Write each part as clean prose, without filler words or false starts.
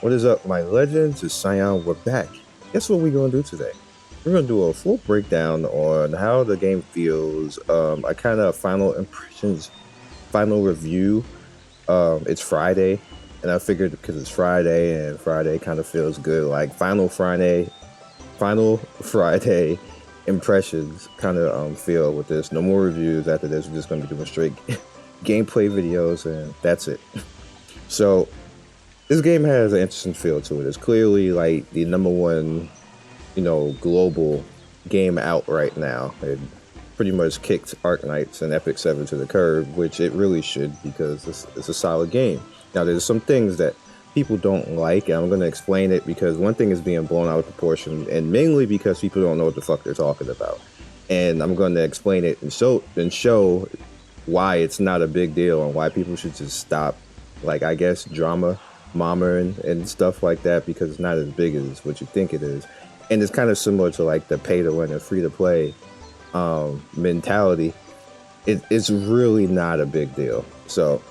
What is up, my legends? It's Scion. We're back. Guess what we're gonna do today? We're gonna do a full breakdown on how the game feels. I kind of final impressions, final review. It's Friday, and I figured because it's Friday and Friday kind of feels good, like final Friday impressions kind of feel with this. No more reviews after this. We're just gonna be doing straight gameplay videos, and that's it. So. This game has an interesting feel to it. It's clearly like the #1, global game out right now. It pretty much kicked Arknights and Epic 7 to the curb, which it really should because it's a solid game. Now, there's some things that people don't like, and I'm going to explain it because one thing is being blown out of proportion, and mainly because people don't know what the fuck they're talking about. And I'm going to explain it and show why it's not a big deal and why people should just stop, I guess, drama mama and stuff like that, because it's not as big as what you think it is. And it's kind of similar to the pay to win and free to play mentality. It's really not a big deal. So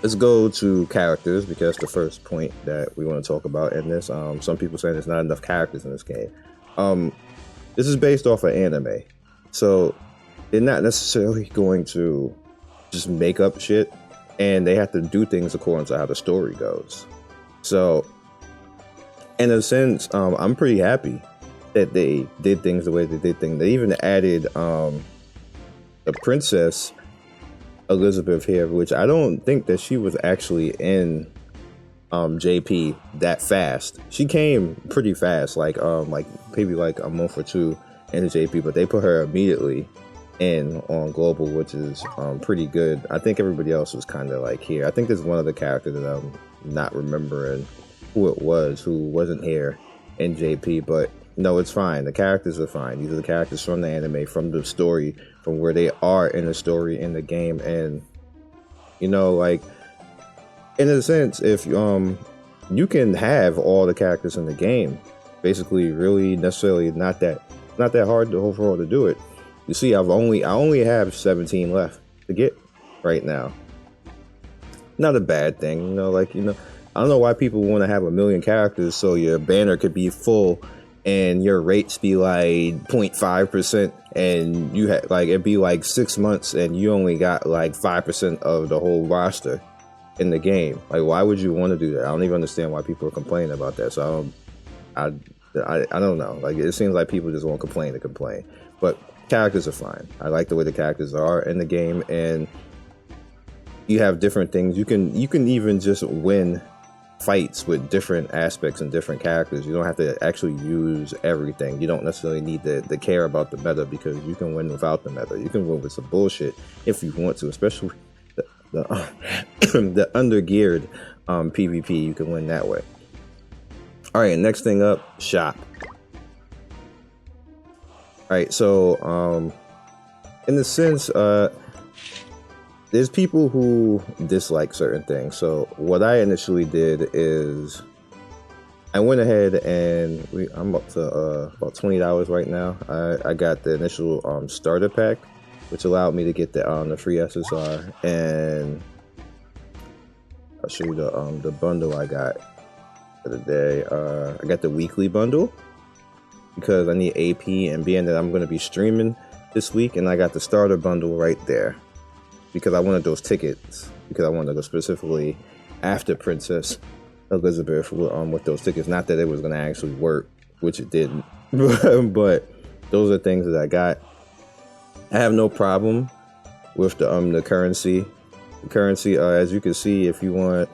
let's go to characters, because the first point that we want to talk about in this. Some people saying there's not enough characters in this game. This is based off of anime, so they're not necessarily going to just make up shit, and they have to do things according to how the story goes. So, in a sense, I'm pretty happy that they did things the way they did things. They even added the Princess Elizabeth here, which I don't think that she was actually in JP that fast. She came pretty fast, maybe a month or two into JP, but they put her immediately in on global, which is pretty good. I think everybody else was kind of here. I think there's one other character that I'm not remembering who it was, who wasn't here in JP, but no, it's fine. The characters are fine. These are the characters from the anime, from the story, from where they are in the story, in the game. And in a sense, if you can have all the characters in the game, basically really necessarily not that hard overall to do it. You see, I only have 17 left to get right now. Not a bad thing, I don't know why people want to have 1 million characters so your banner could be full and your rates be 0.5%, and you had it'd be 6 months and you only got 5% of the whole roster in the game. Why would you want to do that? I don't even understand why people are complaining about that. So I don't know. It seems like people just want to complain, but characters are fine. I like the way the characters are in the game, and you have different things. You can even just win fights with different aspects and different characters. You don't have to actually use everything. You don't necessarily need to care about the meta, because you can win without the meta. You can win with some bullshit if you want to, especially the under-geared PvP. You can win that way. All right, next thing up, shop. Alright, so in a sense, there's people who dislike certain things. So what I initially did is I went ahead and I'm up to about $20 right now. I got the initial starter pack, which allowed me to get the free SSR, and I'll show you the bundle I got for the day. I got the weekly bundle, because I need AP, and being that I'm going to be streaming this week, and I got the starter bundle right there because I wanted those tickets, because I wanted to go specifically after Princess Elizabeth with those tickets. Not that it was going to actually work, which it didn't, but those are things that I got. I have no problem with the currency. The currency, as you can see, if you want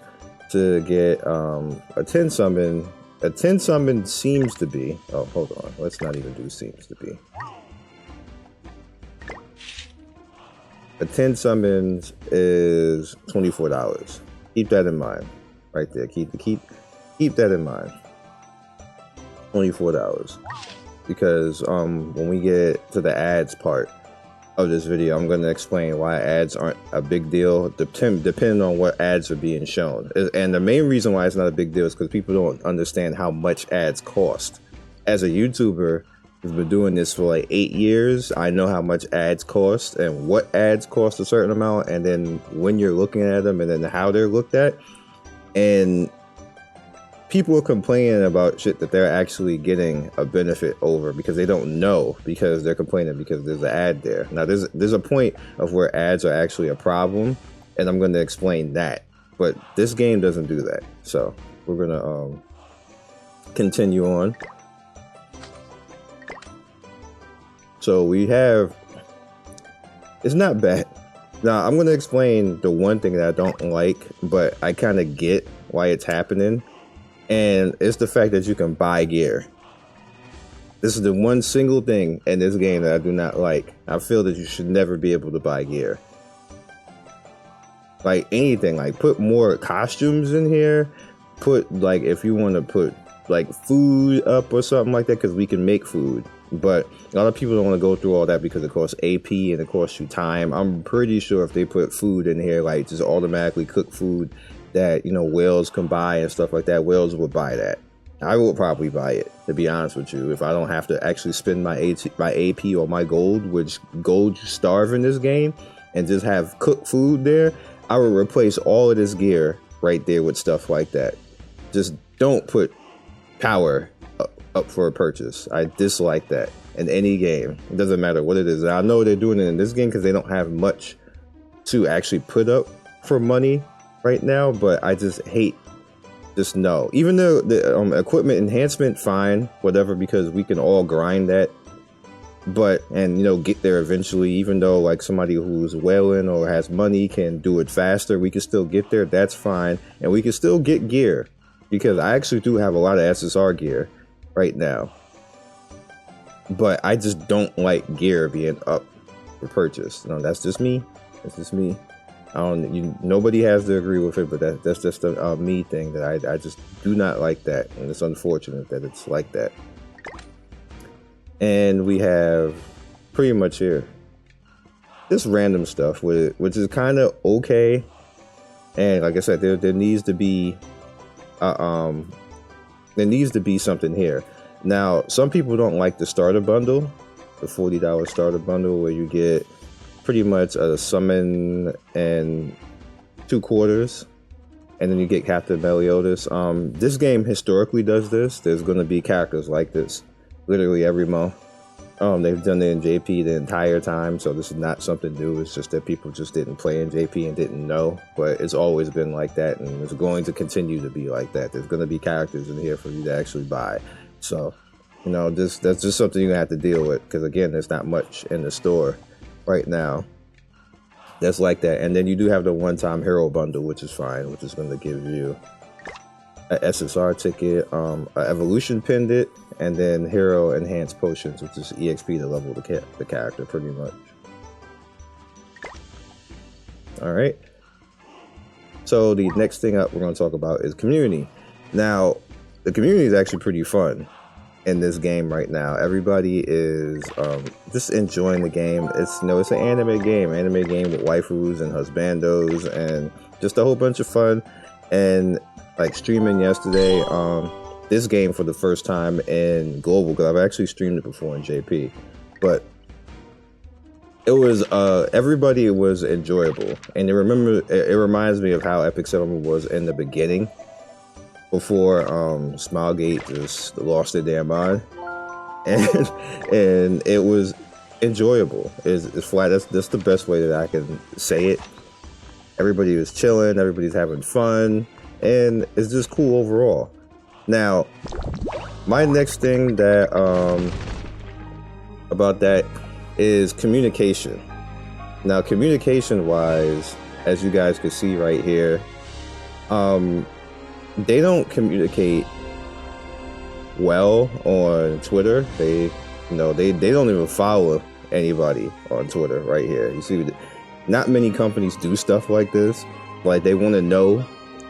to get a 10 summon. A 10 summon seems to be... Oh, hold on. Let's not even do seems to be. A 10 summons is $24. Keep that in mind. Right there. Keep that in mind. $24. Because when we get to the ads part of this video, I'm going to explain why ads aren't a big deal, depending on what ads are being shown. And the main reason why it's not a big deal is because people don't understand how much ads cost. As a YouTuber, I've been doing this for like 8 years. I know how much ads cost and what ads cost a certain amount, and then when you're looking at them, and then how they're looked at. And people are complaining about shit that they're actually getting a benefit over because they don't know, because they're complaining because there's an ad there. Now there's a point of where ads are actually a problem, and I'm going to explain that. But this game doesn't do that. So we're going to continue on. So we have, it's not bad. Now I'm going to explain the one thing that I don't like, but I kind of get why it's happening. And it's the fact that you can buy gear. This is the one single thing in this game that I do not like. I feel that you should never be able to buy gear. Like anything, like put more costumes in here. Put like, if you want to put like food up or something like that, because we can make food. But a lot of people don't want to go through all that because it costs AP and it costs you time. I'm pretty sure if they put food in here, like just automatically cook food that, you know, whales can buy and stuff like that, whales would buy that. I would probably buy it, to be honest with you, if I don't have to actually spend my AP or my gold, which gold you starve in this game, and just have cooked food there. I would replace all of this gear right there with stuff like that. Just don't put power up for a purchase. I dislike that in any game. It doesn't matter what it is. I know they're doing it in this game because they don't have much to actually put up for money right now, but I just hate, just no. Even though the equipment enhancement, fine, whatever, because we can all grind that, but, and you know, get there eventually. Even though like somebody who's whaling or has money can do it faster, we can still get there. That's fine, and we can still get gear, because I actually do have a lot of SSR gear right now, but I just don't like gear being up for purchase. No, that's just me. That's just me. I don't. Nobody has to agree with it, but that's just a me thing that I just do not like that, and it's unfortunate that it's like that. And we have pretty much here this random stuff with it, which is kind of okay. And like I said, there needs to be something here. Now, some people don't like the starter bundle, the $40 starter bundle, where you get pretty much a summon and 2 quarters, and then you get Captain Meliodas. This game historically does this. There's going to be characters like this literally every month. They've done it in JP the entire time, so this is not something new. It's just that people just didn't play in JP and didn't know, but it's always been like that, and it's going to continue to be like that. There's going to be characters in here for you to actually buy. So, you know, that's just something you have to deal with, because again, there's not much in the store right now that's like that. And then you do have the one-time hero bundle, which is fine, which is going to give you an SSR ticket, an evolution pendant, and then hero enhanced potions, which is EXP to level the character pretty much. All right, so the next thing up we're going to talk about is community. Now, the community is actually pretty fun in this game right now. Everybody is just enjoying the game. It's, you know, it's an anime game with waifus and husbandos and just a whole bunch of fun. And like streaming yesterday, this game for the first time in global, because I've actually streamed it before in JP, but it was everybody was enjoyable. And it reminds me of how Epic Settlement was in the beginning, before Smilegate just lost their damn mind, and it was enjoyable. It's flat. That's the best way that I can say it. Everybody was chilling, everybody's having fun, and it's just cool overall. Now, my next thing that about that is communication. Now, communication wise, as you guys can see right here, they don't communicate well on Twitter. They don't even follow anybody on Twitter right here. You see, not many companies do stuff like this. Like, they want to know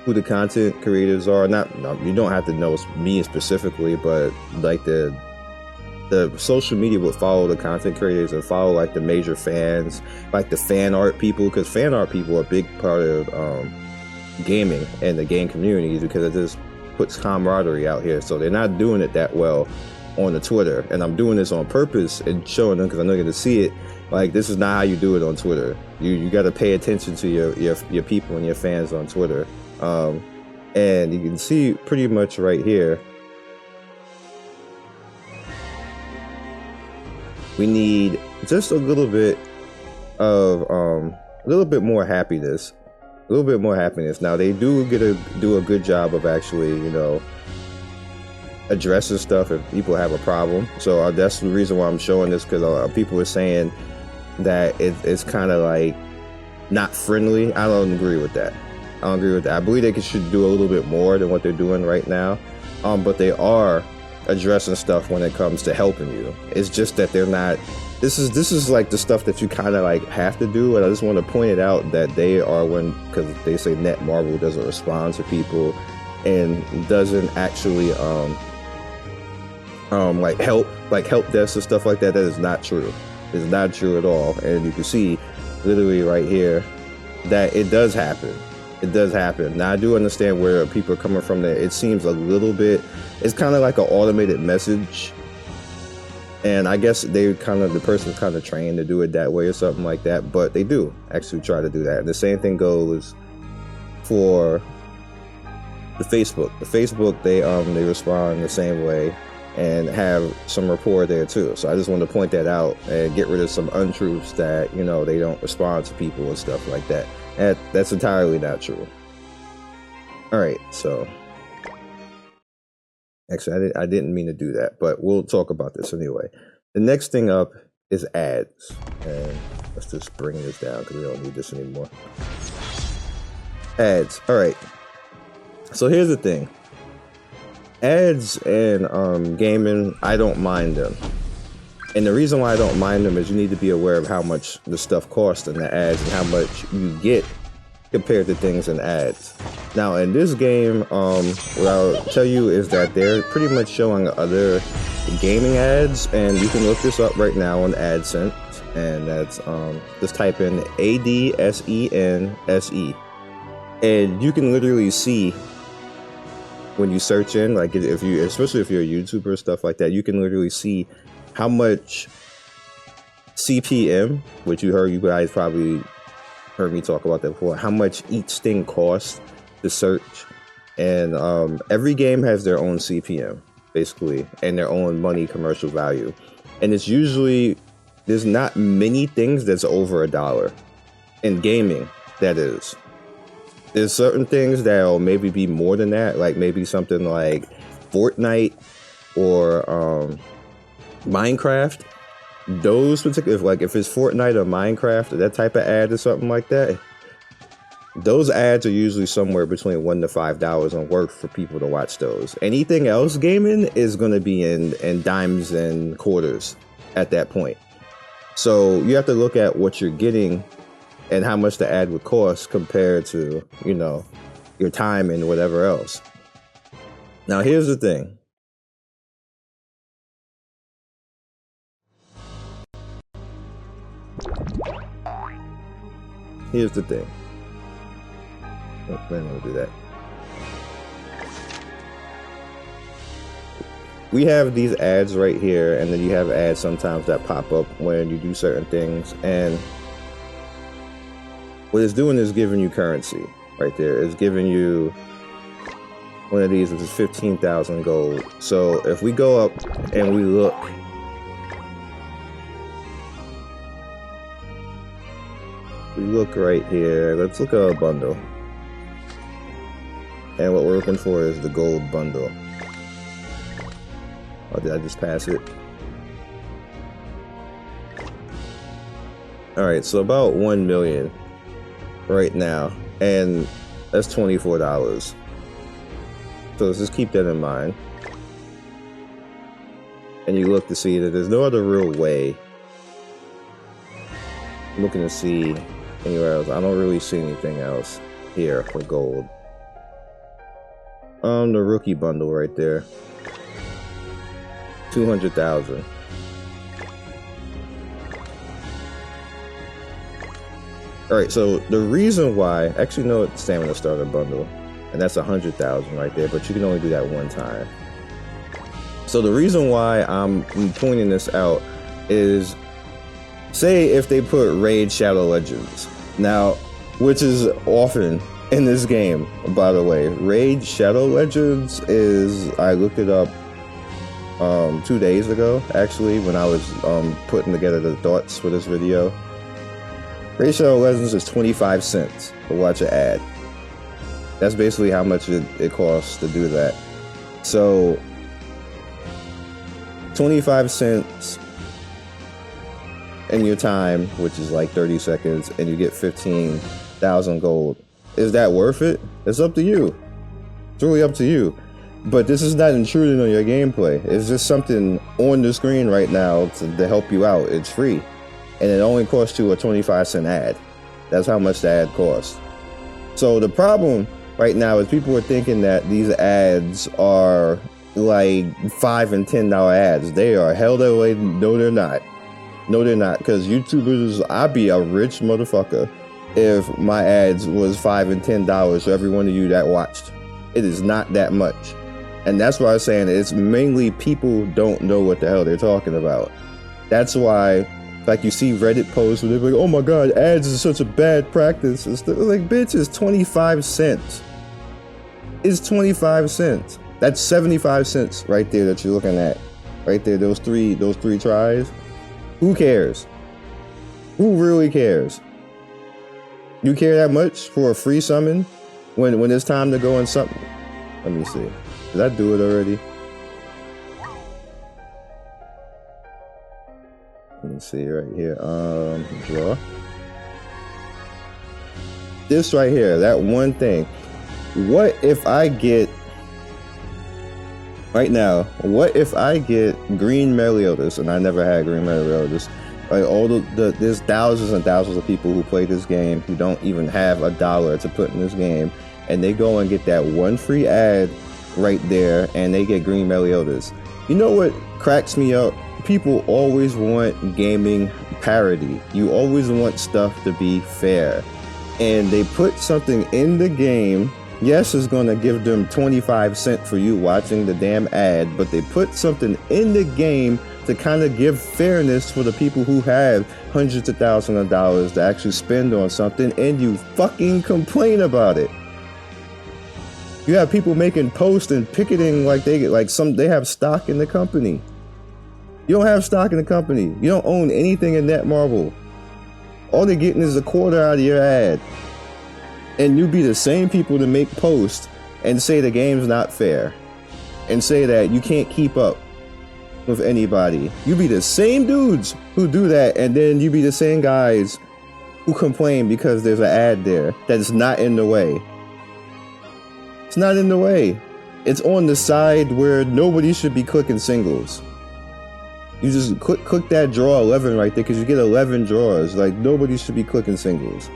who the content creators are. You don't have to know me specifically, but like the social media would follow the content creators and follow like the major fans, like the fan art people, because fan art people are a big part of gaming and the game community, because it just puts camaraderie out here. So they're not doing it that well on the Twitter, and I'm doing this on purpose and showing them because I know you're gonna see it. Like, this is not how you do it on Twitter. You got to pay attention to your people and your fans on Twitter. And you can see pretty much right here, we need just a little bit of a little bit more happiness. Now, they do do a good job of actually, you know, addressing stuff if people have a problem. So that's the reason why I'm showing this, because people are saying that it's kind of like not friendly. I don't agree with that. I believe they should do a little bit more than what they're doing right now. But they are addressing stuff when it comes to helping you. It's just that they're not. This is like the stuff that you kind of like have to do, and I just want to point it out that they are, because they say Netmarble doesn't respond to people and doesn't actually like help desk and stuff like that. That is not true. It's not true at all. And you can see literally right here that it does happen. It does happen. Now, I do understand where people are coming from there. It seems a little bit, it's kind of like an automated message. And I guess the person's kind of trained to do it that way or something like that. But they do actually try to do that. And the same thing goes for the Facebook. The Facebook, they respond the same way and have some rapport there too. So I just want to point that out and get rid of some untruths that, you know, they don't respond to people and stuff like that. That's entirely not true. All right, so actually I didn't mean to do that, but we'll talk about this anyway. The next thing up is ads, and let's just bring this down because we don't need this anymore. Ads. All right, so here's the thing. Ads and gaming, I don't mind them. And the reason why I don't mind them is you need to be aware of how much the stuff costs in the ads and how much you get compared to things in ads. Now, in this game, what I'll tell you is that they're pretty much showing other gaming ads, and you can look this up right now on AdSense, and that's just type in ADSENSE, and you can literally see when you search in, like especially if you're a YouTuber, stuff like that, you can literally see how much CPM, which you guys probably heard me talk about that before, how much each thing costs to search. And every game has their own CPM, basically, and their own money commercial value. And it's usually, there's not many things that's over $1 in gaming, that is. There's certain things that'll maybe be more than that, like maybe something like Fortnite or Minecraft. Those particular, like if it's Fortnite or Minecraft or that type of ad or something like that, those ads are usually somewhere between $1 to $5 and worth for people to watch those. Anything else gaming is going to be in dimes and quarters at that point. So you have to look at what you're getting and how much the ad would cost compared to, you know, your time and whatever else. Now, here's the thing. Here's the thing. Oh, I'm gonna do that. We have these ads right here, and then you have ads sometimes that pop up when you do certain things, and what it's doing is giving you currency right there. It's giving you one of these, which is 15,000 gold. So if we go up and we look, right here, let's look at a bundle. And what we're looking for is the gold bundle. Oh, did I just pass it? Alright, so about 1 million right now, and that's $24. So let's just keep that in mind. And you look to see that there's no other real way. I'm looking to see anywhere else. I don't really see anything else here for gold. The rookie bundle right there, 200,000. Alright, so the reason why, actually no, it's stamina starter bundle, and that's 100,000 right there, but you can only do that one time. So the reason why I'm pointing this out is, say if they put Raid Shadow Legends, now, which is often in this game, by the way. Raid Shadow Legends is, I looked it up 2 days ago, actually, when I was putting together the thoughts for this video. Raid Shadow Legends is 25 cents to watch an ad. That's basically how much it costs to do that. So 25 cents in your time, which is like 30 seconds, and you get 15,000 gold. Is that worth it? It's up to you. It's really up to you. But this is not intruding on your gameplay. It's just something on the screen right now to help you out. It's free. And it only costs you a 25-cent ad. That's how much the ad costs. So the problem right now is people are thinking that these ads are like $5 and $10 ads. They are held away. No, they're not. No, they're not. Because YouTubers, I'd be a rich motherfucker if my ads was $5 and $10 for every one of you that watched. It is not that much. And that's why I'm saying it's mainly people who don't know what the hell they're talking about. That's why, like, you see Reddit posts where they're like, oh my god, ads is such a bad practice. It's like, bitch, it's 25 cents. It's 25 cents. That's 75 cents right there that you're looking at. Right there, those three tries. Who cares? Who really cares? You care that much for a free summon when it's time to go in something? Let me see. Did I do it already? Let me see right here. Draw. This right here, that one thing. What if I get right now? What if I get green Meliodas, and I never had green Meliodas? Like there's thousands and thousands of people who play this game who don't even have $1 to put in this game, and they go and get that one free ad right there, and they get green Meliodas. You know what cracks me up? People always want gaming parity. You always want stuff to be fair, and they put something in the game. Yes, it's gonna give them 25 cents for you watching the damn ad, but they put something in the game to kind of give fairness for the people who have hundreds of thousands of dollars to actually spend on something, and you fucking complain about it. You have people making posts and picketing like they have stock in the company. You don't have stock in the company. You don't own anything in Netmarble. All they're getting is a quarter out of your ad. And you be the same people to make posts and say the game's not fair. And say that you can't keep up with anybody. You be the same dudes who do that, and then you be the same guys who complain because there's an ad there that is not in the way. It's not in the way. It's on the side where nobody should be clicking singles. You just click that draw 11 right there because you get 11 draws. Like, nobody should be clicking singles.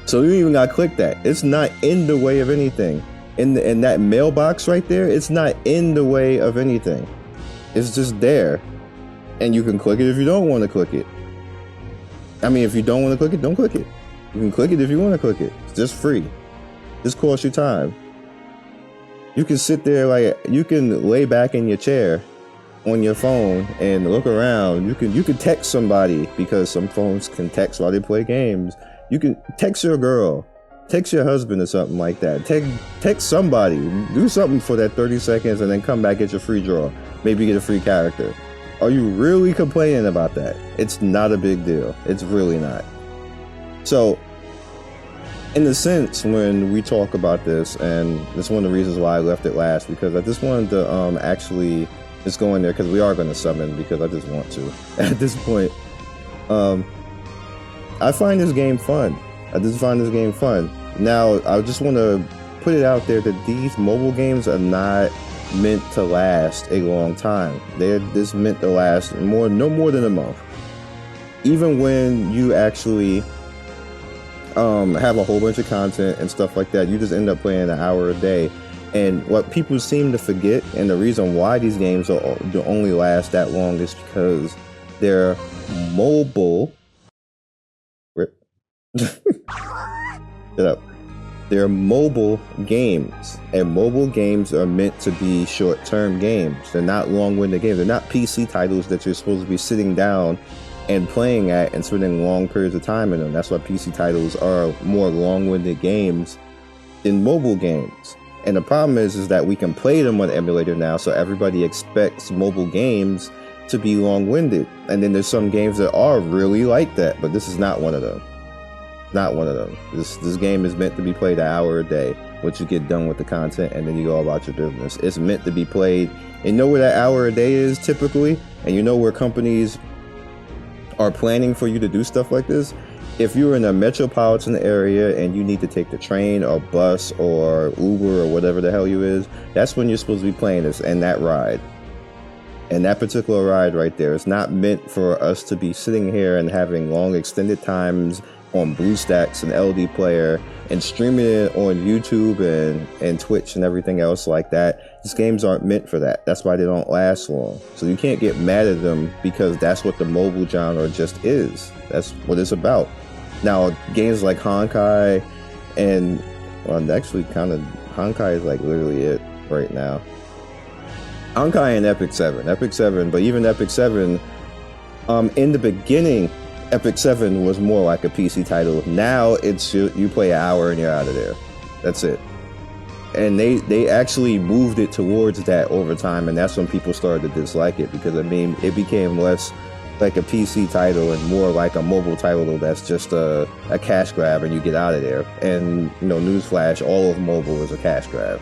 So you even gotta click that. It's not in the way of anything. In that mailbox right there, it's not in the way of anything. It's just there. And you can click it if you don't want to click it. I mean, if you don't want to click it, don't click it. You can click it if you want to click it. It's just free. This costs you time. You can sit there, like, you can lay back in your chair on your phone and look around. You can text somebody, because some phones can text while they play games. You can text your girl, text your husband or something like that. Text somebody, do something for that 30 seconds and then come back, get your free draw. Maybe get a free character. Are you really complaining about that? It's not a big deal. It's really not. So, in a sense, when we talk about this, and that's one of the reasons why I left it last, because I just wanted to actually just go in there, because we are going to summon, because I just want to. At this point, I find this game fun. I just find this game fun. Now, I just want to put it out there that these mobile games are not meant to last a long time. They're just meant to last no more than a month. Even when you actually have a whole bunch of content and stuff like that, you just end up playing an hour a day. And what people seem to forget, and the reason why these games do only last that long, is because they're mobile. Rip. Shut up. They're mobile games, and mobile games are meant to be short-term games. They're not long-winded games. They're not PC titles that you're supposed to be sitting down and playing at and spending long periods of time in them. That's why PC titles are more long-winded games than mobile games. And the problem is that we can play them on the emulator now, so everybody expects mobile games to be long-winded. And then there's some games that are really like that, but this is not one of them. Not one of them. This game is meant to be played an hour a day once you get done with the content, and then you go about your business. It's meant to be played, and you know where that hour a day is typically, and you know where companies are planning for you to do stuff like this. If you're in a metropolitan area and you need to take the train or bus or Uber or whatever the hell you is, that's when you're supposed to be playing this, and that ride. And that particular ride right there is not meant for us to be sitting here and having long extended times on BlueStacks and LD Player and streaming it on YouTube and Twitch and everything else like that. These games aren't meant for that. That's why they don't last long. So you can't get mad at them because that's what the mobile genre just is. That's what it's about. Now, games like Honkai and, well, actually kind of, Honkai is like literally it right now. Honkai and Epic 7, but even Epic 7, in the beginning, Epic 7 was more like a PC title. Now it's you play an hour and you're out of there. That's it. And they actually moved it towards that over time, and that's when people started to dislike it, because I mean it became less like a PC title and more like a mobile title that's just a cash grab and you get out of there. And you know, newsflash, all of mobile is a cash grab.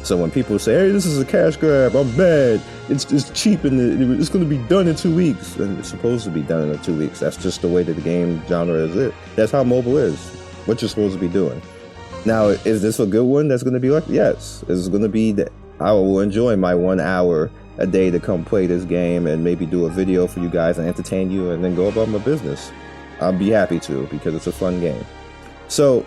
So when people say, hey, this is a cash grab, I'm mad, it's cheap and it's going to be done in 2 weeks. And it's supposed to be done in 2 weeks. That's just the way that the game genre is it. That's how mobile is, what you're supposed to be doing. Now, is this a good one that's going to be like, yes, it's going to be that I will enjoy my 1 hour a day to come play this game and maybe do a video for you guys and entertain you and then go about my business. I'll be happy to, because it's a fun game. So,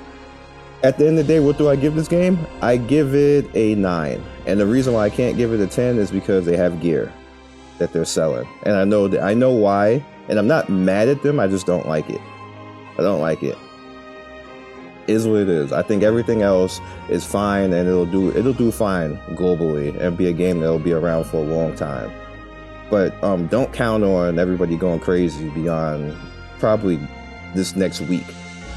at the end of the day, what do I give this game? I give it a 9. And the reason why I can't give it a 10 is because they have gear that they're selling. And I know why, and I'm not mad at them, I just don't like it. I don't like it. Is what it is. I think everything else is fine, and it'll do fine globally and be a game that'll be around for a long time. But don't count on everybody going crazy beyond probably this next week.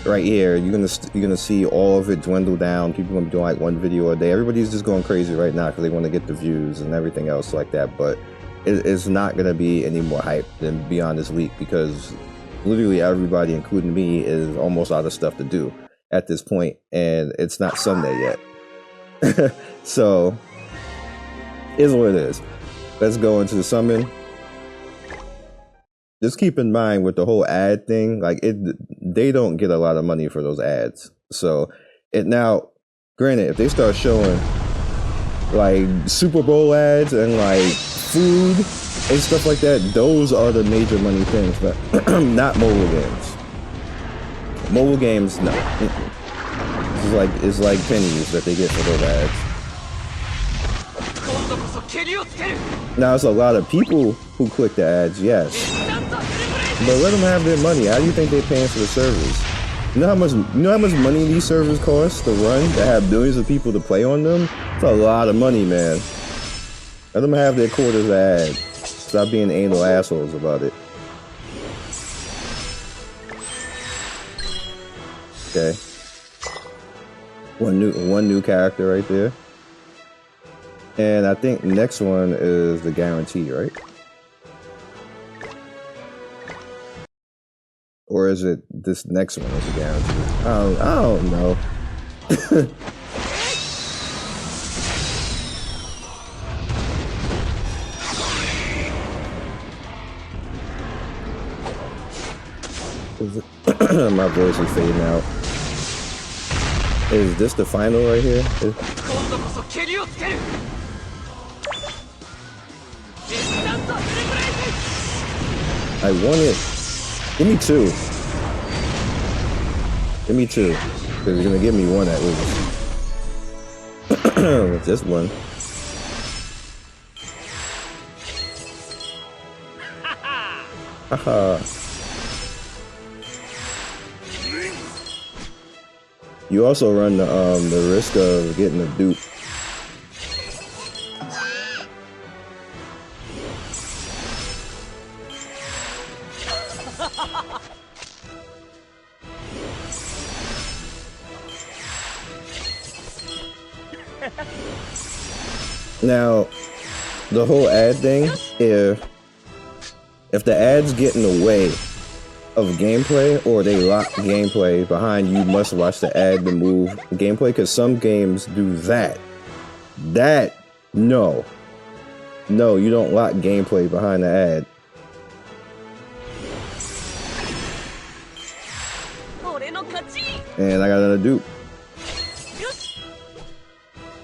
Right here, you're gonna see all of it dwindle down. People are gonna be doing like 1 video a day. Everybody's just going crazy right now because they want to get the views and everything else like that. But it's not gonna be any more hype than beyond this week, because literally everybody, including me, is almost out of stuff to do at this point, and it's not Sunday yet. So, is what it is. Let's go into the summon. Just keep in mind with the whole ad thing, like they don't get a lot of money for those ads. So now, granted, if they start showing like Super Bowl ads and like food and stuff like that, those are the major money things, but not mobile games. Mobile games, no. It's like pennies that they get for those ads. Now, it's a lot of people who click the ads, yes. But let them have their money. How do you think they're paying for the servers? You know how much money these servers cost to run, to have billions of people to play on them? It's a lot of money, man. Let them have their quarters of ads. Stop being anal assholes about it. Okay. One new character right there. And I think next one is the guarantee, right? Or is it this next one is a guarantee? I don't know. My voice is fading out. Is this the final right here? I want it. Give me 2. Give me 2. Because you're gonna give me 1 at least. Just 1. Haha. You also run the risk of getting a dupe. Now, the whole ad thing, if the ads get in the way of gameplay or they lock gameplay behind you must watch the ad to move gameplay, because some games do that. No, you don't lock gameplay behind the ad. And I got another dupe.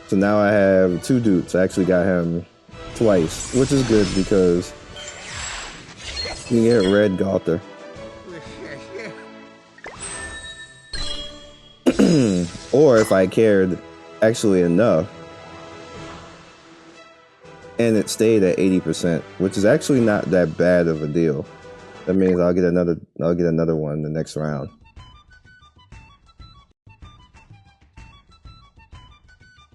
So now I have 2 dupes. I actually got him twice, which is good because you can get Red Galter. Or if I cared actually enough and it stayed at 80%, which is actually not that bad of a deal. That means I'll get another one the next round.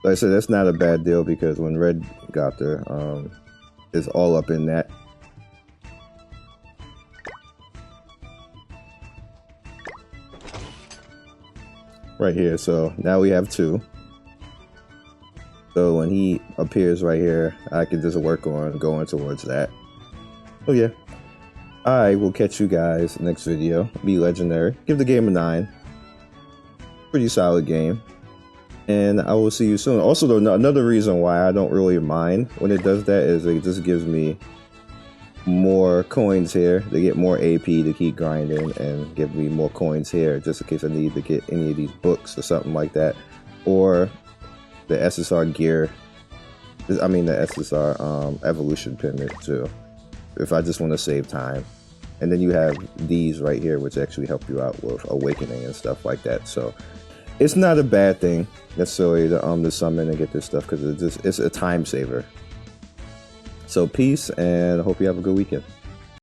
Like I said, that's not a bad deal because when Red Galter is all up in that. Right here, so now we have 2. So when he appears right here, I can just work on going towards that. Oh yeah. I will catch you guys next video. Be legendary. Give the game a 9. Pretty solid game. And I will see you soon. Also, though, another reason why I don't really mind when it does that is it just gives me more coins here. They get more AP to keep grinding and give me more coins here just in case I need to get any of these books or something like that. Or the SSR gear. I mean the SSR evolution pendant too. If I just want to save time. And then you have these right here which actually help you out with awakening and stuff like that. So it's not a bad thing necessarily to summon and get this stuff because it's a time saver. So peace, and I hope you have a good weekend.